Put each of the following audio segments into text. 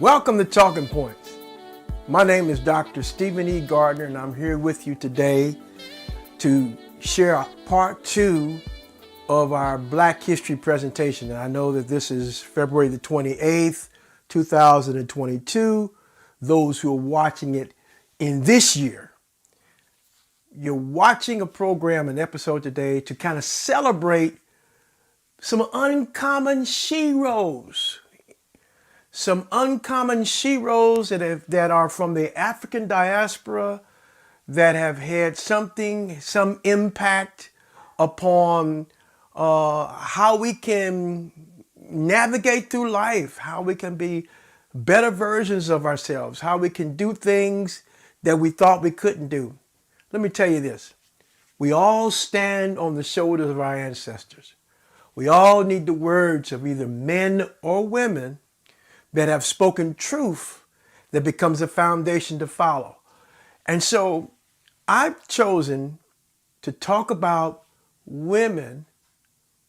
Welcome to Talking Points. My name is Dr. Stephen E. Gardner, and I'm here with you today to share part two of our Black History presentation. And I know that this is February the 28th, 2022. Those who are watching it in this year, you're watching a program, an episode today to kind of celebrate some uncommon sheroes. Some uncommon sheroes that are from the African diaspora that have had some impact upon how we can navigate through life, how we can be better versions of ourselves, how we can do things that we thought we couldn't do. Let me tell you this. We all stand on the shoulders of our ancestors. We all need the words of either men or women that have spoken truth that becomes a foundation to follow. And so I've chosen to talk about women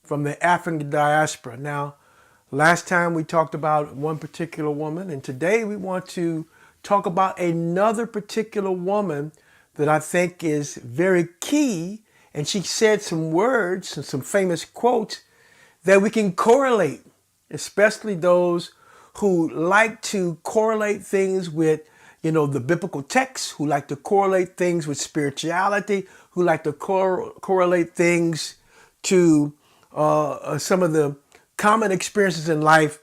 from the African diaspora. Now, last time we talked about one particular woman, and today we want to talk about another particular woman that I think is very key. And she said some words and some famous quotes that we can correlate, especially those who like to correlate things with, the biblical text, who like to correlate things with spirituality, who like to correlate things to some of the common experiences in life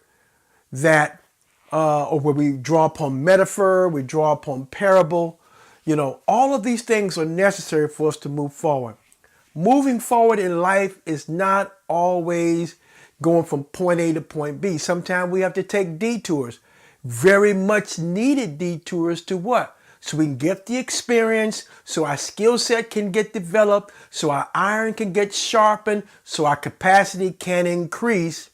that, or where we draw upon metaphor, we draw upon parable. All of these things are necessary for us to move forward. Moving forward in life is not always going from point A to point B. Sometimes we have to take detours, very much needed detours to what? So we can get the experience, so our skill set can get developed, so our iron can get sharpened, so our capacity can increase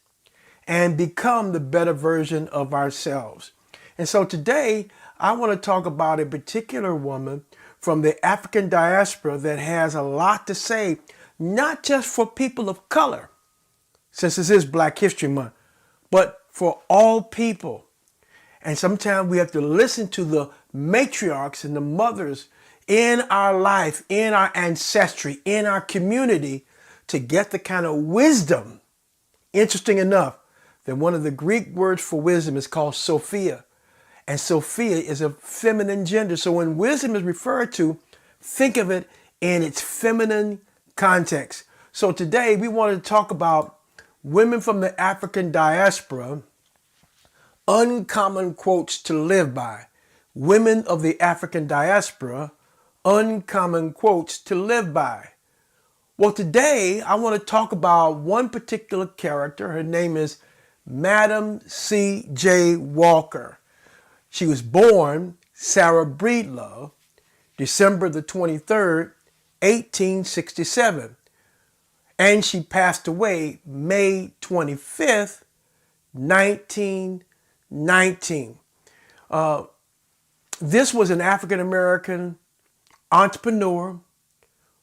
and become the better version of ourselves. And so today, I want to talk about a particular woman from the African diaspora that has a lot to say, not just for people of color, since this is Black History Month, but for all people. And sometimes we have to listen to the matriarchs and the mothers in our life, in our ancestry, in our community to get the kind of wisdom. Interesting enough that one of the Greek words for wisdom is called Sophia. And Sophia is a feminine gender. So when wisdom is referred to, think of it in its feminine context. So today we want to talk about women from the African diaspora, uncommon quotes to live by. Women of the African diaspora, uncommon quotes to live by. Well, today I want to talk about one particular character. Her name is Madam C.J. Walker. She was born Sarah Breedlove, December the 23rd, 1867. And she passed away May 25th, 1919. This was an African-American entrepreneur,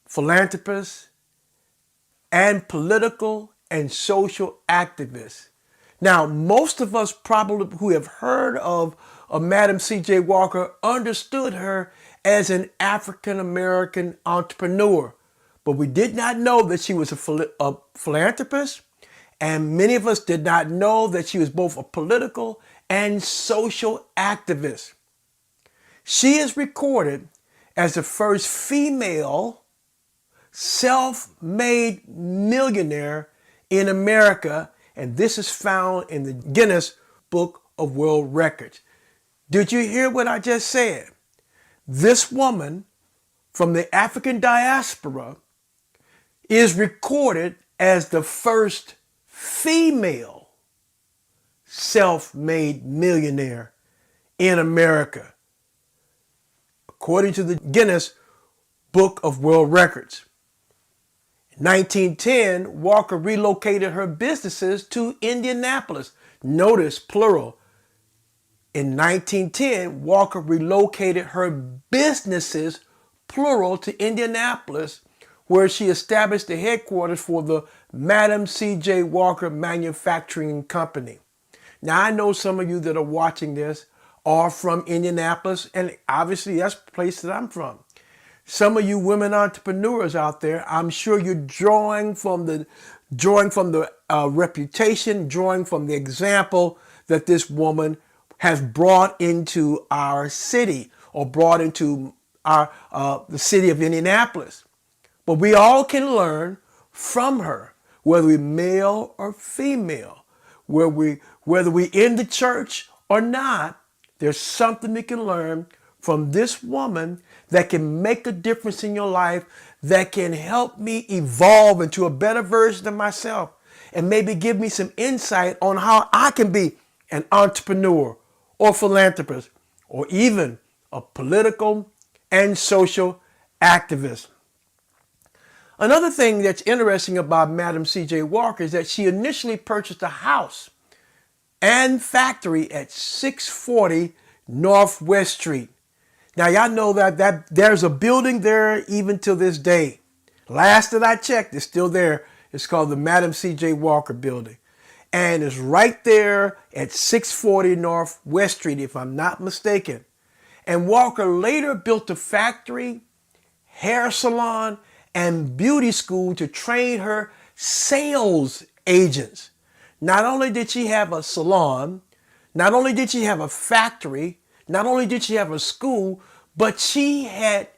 philanthropist, and political and social activist. Now, most of us probably who have heard of Madam C.J. Walker understood her as an African-American entrepreneur. But we did not know that she was a philanthropist, and many of us did not know that she was both a political and social activist. She is recorded as the first female self-made millionaire in America, and this is found in the Guinness Book of World Records. Did you hear what I just said? This woman from the African diaspora is recorded as the first female self-made millionaire in America, according to the Guinness Book of World Records. In 1910, Walker relocated her businesses to Indianapolis. Notice plural. In 1910, Walker relocated her businesses, plural, to Indianapolis, where she established the headquarters for the Madam C.J. Walker Manufacturing Company. Now, I know some of you that are watching this are from Indianapolis, and obviously that's the place that I'm from. Some of you women entrepreneurs out there, I'm sure you're drawing from the reputation, drawing from the example that this woman has brought into our city or brought into our the city of Indianapolis. But we all can learn from her, whether we're male or female, whether we in the church or not. There's something we can learn from this woman that can make a difference in your life, that can help me evolve into a better version of myself, and maybe give me some insight on how I can be an entrepreneur or philanthropist or even a political and social activist. Another thing that's interesting about Madam C.J. Walker is that she initially purchased a house and factory at 640 Northwest Street. Now, y'all know that there's a building there even to this day. Last that I checked, it's still there. It's called the Madam C.J. Walker Building. And it's right there at 640 Northwest Street, if I'm not mistaken. And Walker later built a factory, hair salon, and beauty school to train her sales agents. Not only did she have a salon, not only did she have a factory, not only did she have a school, but she had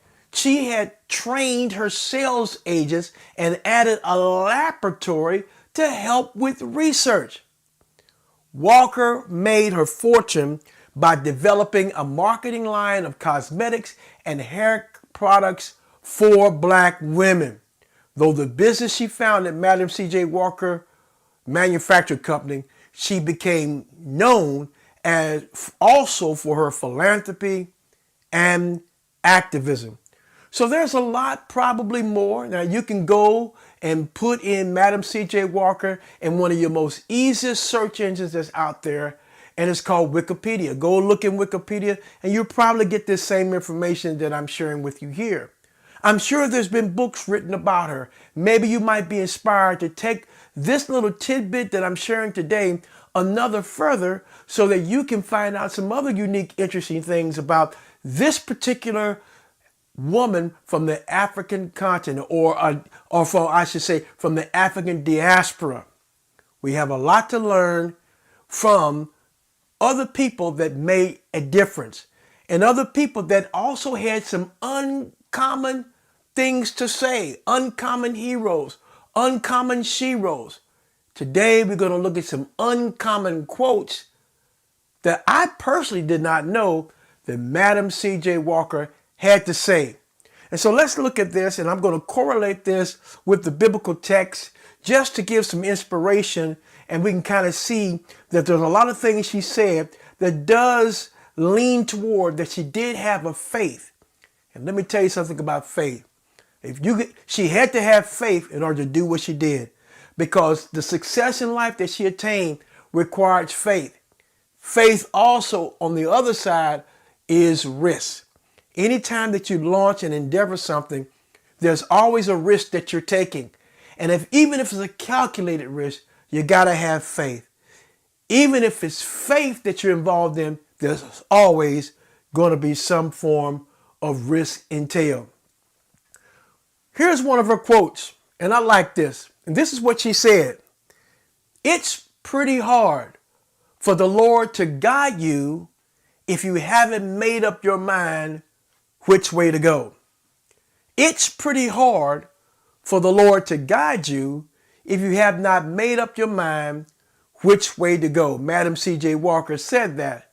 trained her sales agents and added a laboratory to help with research. Walker made her fortune by developing a marketing line of cosmetics and hair products for black women. Though the business she founded, Madam C.J. Walker Manufacturing Company, she became known as also for her philanthropy and activism. So there's a lot, probably more. Now you can go and put in Madam C.J. Walker in one of your most easiest search engines that's out there, and it's called Wikipedia. Go look in Wikipedia and you'll probably get this same information that I'm sharing with you here. I'm sure there's been books written about her. Maybe you might be inspired to take this little tidbit that I'm sharing today another further so that you can find out some other unique, interesting things about this particular woman from the African continent, or from, I should say, from the African diaspora. We have a lot to learn from other people that made a difference and other people that also had some uncommon things to say, uncommon heroes, uncommon sheroes. Today, we're going to look at some uncommon quotes that I personally did not know that Madam C.J. Walker had to say. And so let's look at this, and I'm going to correlate this with the biblical text just to give some inspiration, and we can kind of see that there's a lot of things she said that does lean toward that she did have a faith. And let me tell you something about faith. She had to have faith in order to do what she did, because the success in life that she attained required faith. Faith also, on the other side, is risk. Anytime that you launch and endeavor something, there's always a risk that you're taking. And even if it's a calculated risk, you got to have faith. Even if it's faith that you're involved in, there's always going to be some form of risk entailed. Here's one of her quotes, and I like this. And this is what she said. "It's pretty hard for the Lord to guide you if you haven't made up your mind which way to go." It's pretty hard for the Lord to guide you if you have not made up your mind which way to go. Madam C.J. Walker said that.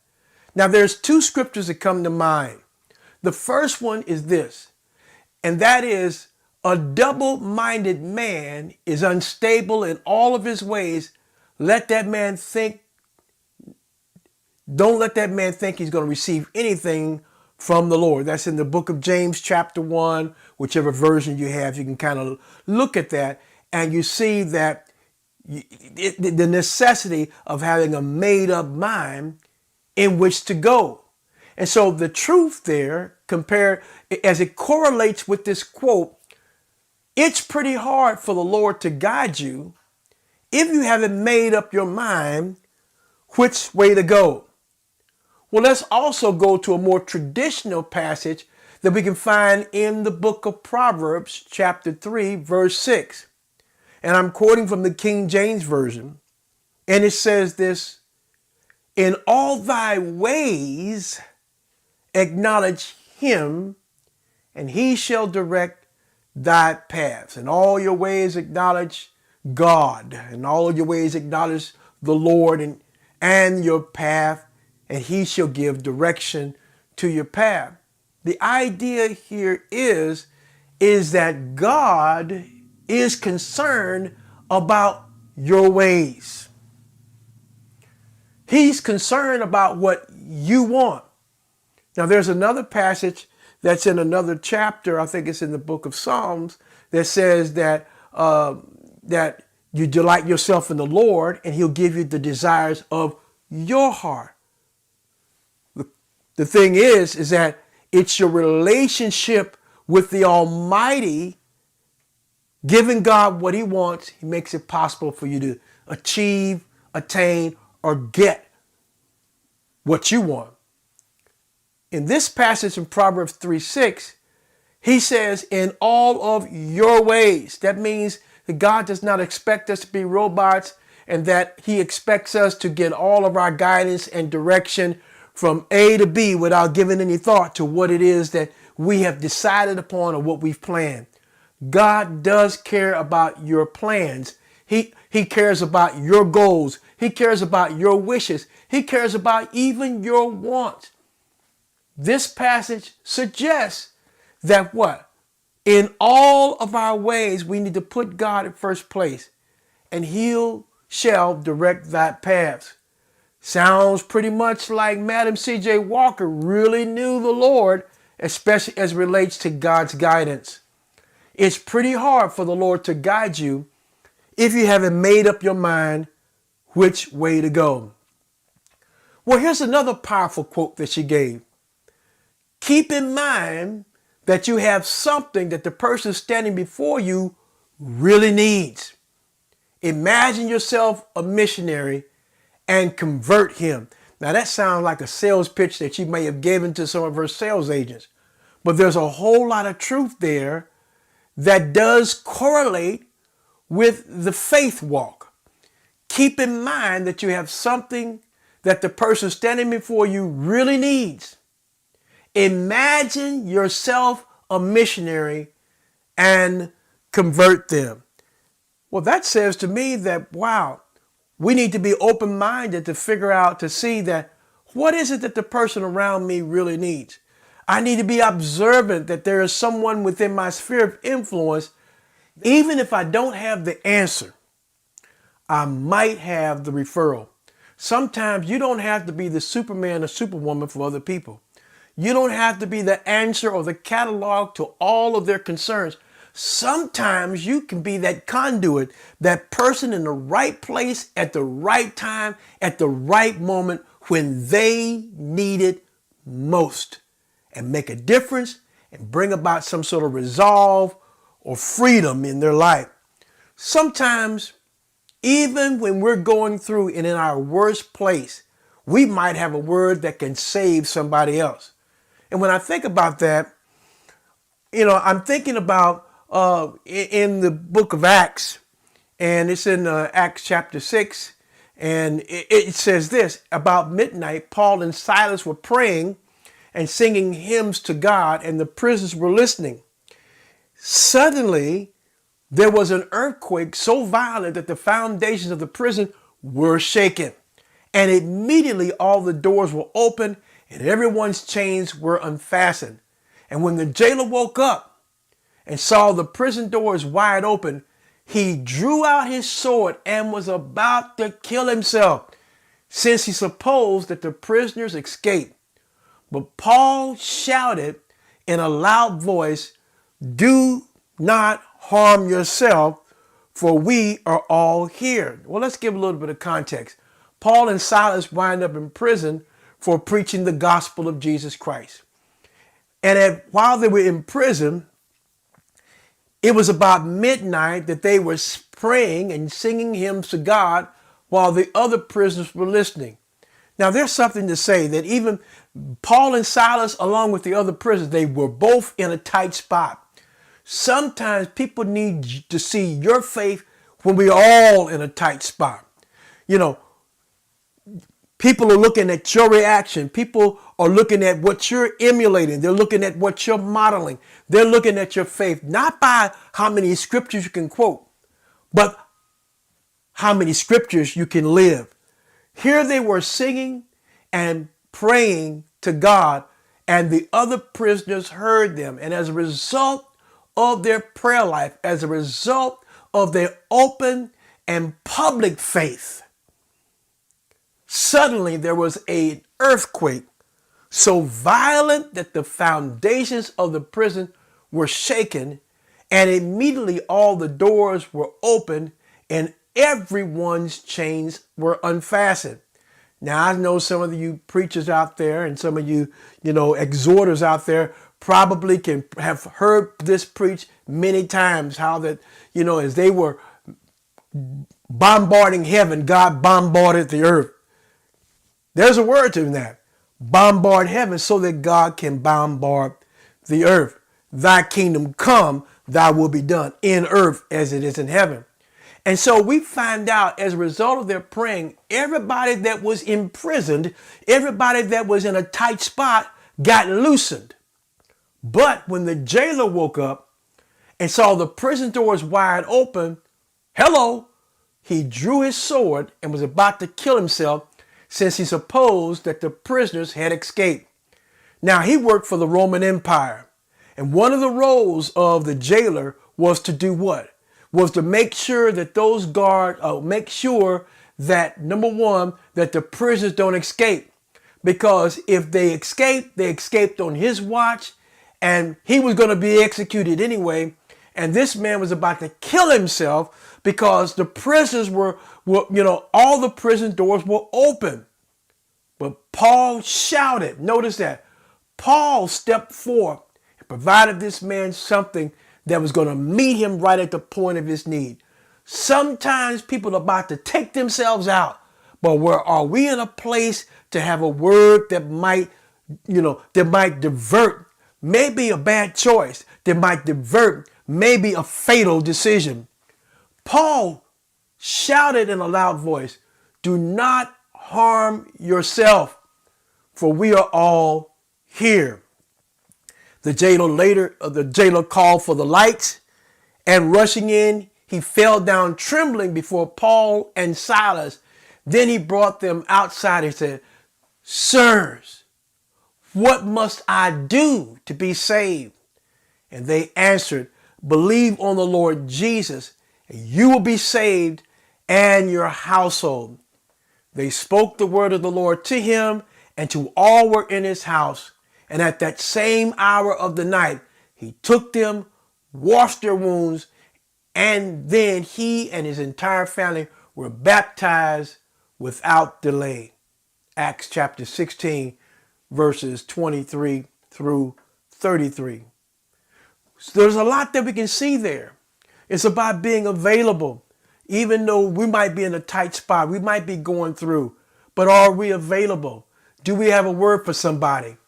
Now, there's two scriptures that come to mind. The first one is this, and that is, "A double-minded man is unstable in all of his ways. Don't let that man think he's going to receive anything from the Lord." That's in the book of James, chapter 1, whichever version you have. You can kind of look at that and you see that the necessity of having a made-up mind in which to go. And so the truth there, as it correlates with this quote, it's pretty hard for the Lord to guide you if you haven't made up your mind which way to go. Well, let's also go to a more traditional passage that we can find in the book of Proverbs, chapter 3, verse 6. And I'm quoting from the King James Version. And it says this: "In all thy ways acknowledge him, and he shall direct thy paths." In all your ways acknowledge God. In all your ways acknowledge the Lord and your path, and he shall give direction to your path. The idea here is that God is concerned about your ways. He's concerned about what you want. Now, there's another passage that's in another chapter, I think it's in the book of Psalms, that says that you delight yourself in the Lord and he'll give you the desires of your heart. The thing is that it's your relationship with the Almighty, giving God what he wants. He makes it possible for you to achieve, attain, or get what you want. In this passage in Proverbs 3:6, he says, in all of your ways. That means that God does not expect us to be robots, and that he expects us to get all of our guidance and direction from A to B without giving any thought to what it is that we have decided upon or what we've planned. God does care about your plans. He cares about your goals. He cares about your wishes. He cares about even your wants. This passage suggests that what? In all of our ways, we need to put God in first place, and he shall direct thy paths. Sounds pretty much like Madam C.J. Walker really knew the Lord, especially as it relates to God's guidance. It's pretty hard for the Lord to guide you if you haven't made up your mind which way to go. Well, here's another powerful quote that she gave. Keep in mind that you have something that the person standing before you really needs. Imagine yourself a missionary and convert him. Now that sounds like a sales pitch that she may have given to some of her sales agents, but there's a whole lot of truth there that does correlate with the faith walk. Keep in mind that you have something that the person standing before you really needs. Imagine yourself a missionary and convert them. Well, that says to me that, wow, we need to be open-minded to figure out, to see that what is it that the person around me really needs. I need to be observant that there is someone within my sphere of influence. Even if I don't have the answer, I might have the referral. Sometimes you don't have to be the Superman or Superwoman for other people. You don't have to be the answer or the catalog to all of their concerns. Sometimes you can be that conduit, that person in the right place at the right time, at the right moment when they need it most, and make a difference and bring about some sort of resolve or freedom in their life. Sometimes, even when we're going through and in our worst place, we might have a word that can save somebody else. And when I think about that, I'm thinking about in the book of Acts, and it's in Acts chapter 6, and it says this: about midnight, Paul and Silas were praying and singing hymns to God, and the prisoners were listening. Suddenly, there was an earthquake so violent that the foundations of the prison were shaken, and immediately all the doors were open and everyone's chains were unfastened. And when the jailer woke up and saw the prison doors wide open, he drew out his sword and was about to kill himself, since he supposed that the prisoners escaped. But Paul shouted in a loud voice, "Do not harm yourself, for we are all here." Well, let's give a little bit of context. Paul and Silas wind up in prison for preaching the gospel of Jesus Christ. And while they were in prison, it was about midnight that they were praying and singing hymns to God while the other prisoners were listening. Now, there's something to say that even Paul and Silas, along with the other prisoners, they were both in a tight spot. Sometimes people need to see your faith when we're all in a tight spot. You know, people are looking at your reaction. People are looking at what you're emulating. They're looking at what you're modeling. They're looking at your faith, not by how many scriptures you can quote, but how many scriptures you can live. Here they were singing and praying to God, and the other prisoners heard them. And as a result of their prayer life, as a result of their open and public faith, suddenly there was an earthquake so violent that the foundations of the prison were shaken, and immediately all the doors were opened and everyone's chains were unfastened. Now, I know some of you preachers out there and some of you, exhorters out there probably can have heard this preached many times, how that, as they were bombarding heaven, God bombarded the earth. There's a word to that. Bombard heaven so that God can bombard the earth. Thy kingdom come, thy will be done in earth as it is in heaven. And so we find out as a result of their praying, everybody that was imprisoned, everybody that was in a tight spot got loosened. But when the jailer woke up and saw the prison doors wide open, he drew his sword and was about to kill himself, since he supposed that the prisoners had escaped. Now, he worked for the Roman Empire, and one of the roles of the jailer was to do what? Was to make sure that those guards, make sure that, number one, that the prisoners don't escape. Because if they escaped on his watch, and he was going to be executed anyway. And this man was about to kill himself because the prisoners were all the prison doors were open. But Paul shouted. Notice that. Paul stepped forth and provided this man something that was going to meet him right at the point of his need. Sometimes people are about to take themselves out, but where are we in a place to have a word that might divert, maybe a bad choice, that might divert maybe a fatal decision? Paul shouted in a loud voice, "Do not harm yourself, for we are all here." The jailer called for the lights, and rushing in, he fell down trembling before Paul and Silas. Then he brought them outside and said, "Sirs, what must I do to be saved?" And they answered, "Believe on the Lord Jesus, and you will be saved and your household." They spoke the word of the Lord to him and to all who were in his house. And at that same hour of the night, he took them, washed their wounds, and then he and his entire family were baptized without delay. Acts chapter 16, verses 23 through 33. So there's a lot that we can see there. It's about being available. Even though we might be in a tight spot, we might be going through, but are we available? Do we have a word for somebody?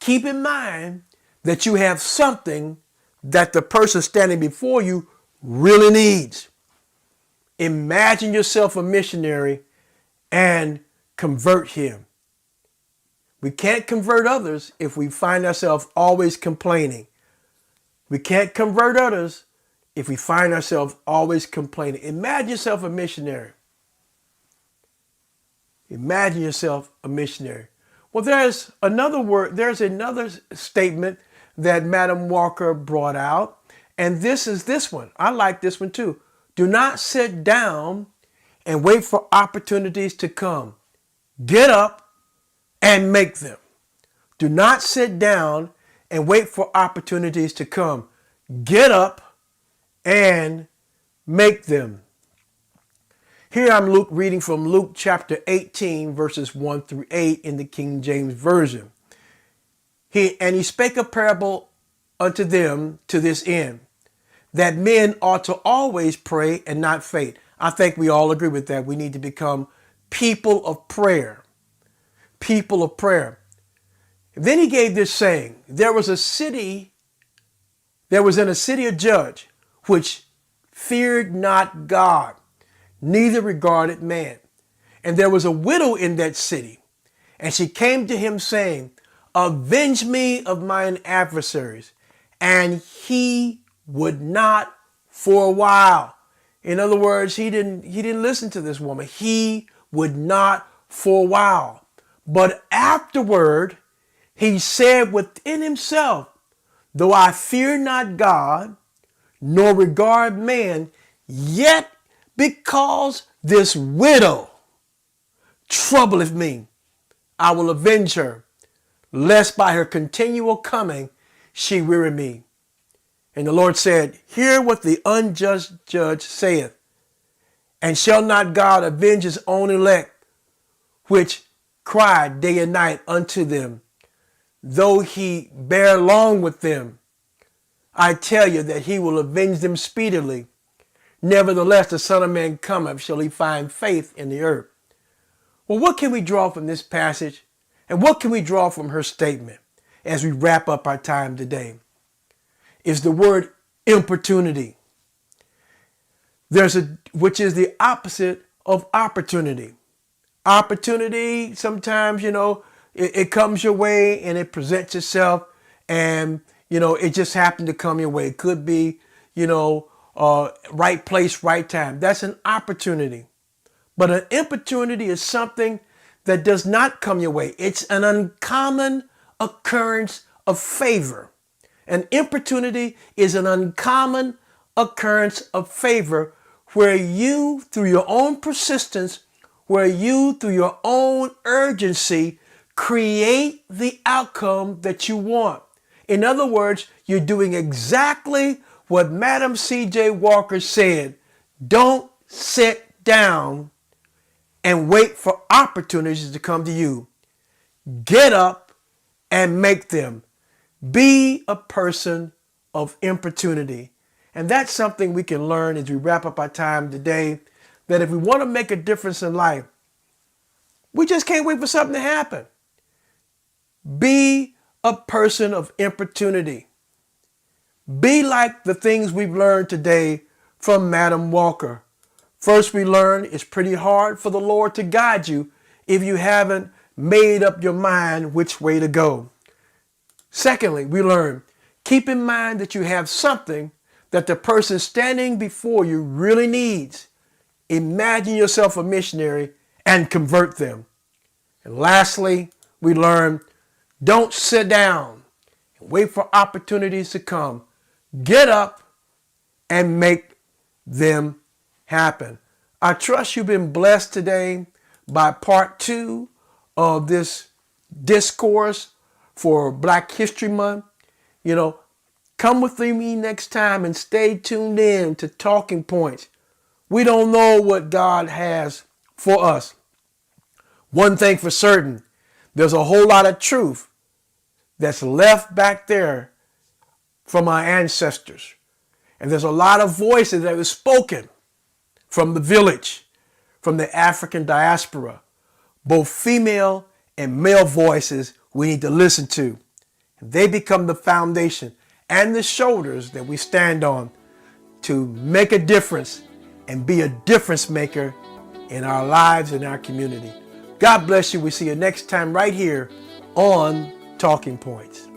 Keep in mind that you have something that the person standing before you really needs. Imagine yourself a missionary and convert him. We can't convert others if we find ourselves always complaining. We can't convert others if we find ourselves always complaining. Imagine yourself a missionary. Imagine yourself a missionary. Well, there's another statement that Madam Walker brought out, and this is this one. I like this one too. Do not sit down and wait for opportunities to come. Get up and make them. Do not sit down and wait for opportunities to come. Get up and make them. Here I'm reading from Luke chapter 18, verses 1 through 8 in the King James Version. He spake a parable unto them to this end, that men ought to always pray and not faint. I think we all agree with that. We need to become people of prayer. people of prayer. Then he gave this saying, there was in a city a judge which feared not God, neither regarded man. And there was a widow in that city, and she came to him saying, avenge me of mine adversaries. And he would not for a while. In other words, he didn't listen to this woman. He would not for a while. But afterward, he said within himself, though I fear not God, nor regard man, yet because this widow troubleth me, I will avenge her, lest by her continual coming she weary me. And the Lord said, hear what the unjust judge saith. And shall not God avenge his own elect, which cry day and night unto them, though he bear long with them? I tell you that he will avenge them speedily. Nevertheless, the Son of Man cometh, shall he find faith in the earth? Well, what can we draw from this passage? And what can we draw from her statement as we wrap up our time today? Is the word importunity, which is the opposite of opportunity. Opportunity, sometimes, it comes your way and it presents itself, and, it just happened to come your way. It could be, right place, right time. That's an opportunity. But an importunity is something that does not come your way. It's an uncommon occurrence of favor. An importunity is an uncommon occurrence of favor where you, through your own persistence, where you, through your own urgency, create the outcome that you want. In other words, you're doing exactly what Madam C.J. Walker said. Don't sit down and wait for opportunities to come to you. Get up and make them. Be a person of importunity. And that's something we can learn as we wrap up our time today, that if we want to make a difference in life, we just can't wait for something to happen. Be a person of importunity. Be like the things we've learned today from Madam Walker. First, we learned it's pretty hard for the Lord to guide you if you haven't made up your mind which way to go. Secondly, we learn, keep in mind that you have something that the person standing before you really needs. Imagine yourself a missionary and convert them. And lastly, we learn, don't sit down and wait for opportunities to come. Get up and make them happen. I trust you've been blessed today by part 2 of this discourse for Black History Month. Come with me next time and stay tuned in to Talking Points. We don't know what God has for us. One thing for certain, there's a whole lot of truth that's left back there from our ancestors. And there's a lot of voices that were spoken from the village, from the African diaspora, both female and male voices we need to listen to. And they become the foundation and the shoulders that we stand on to make a difference and be a difference maker in our lives and our community. God bless you. We see you next time right here on Talking Points.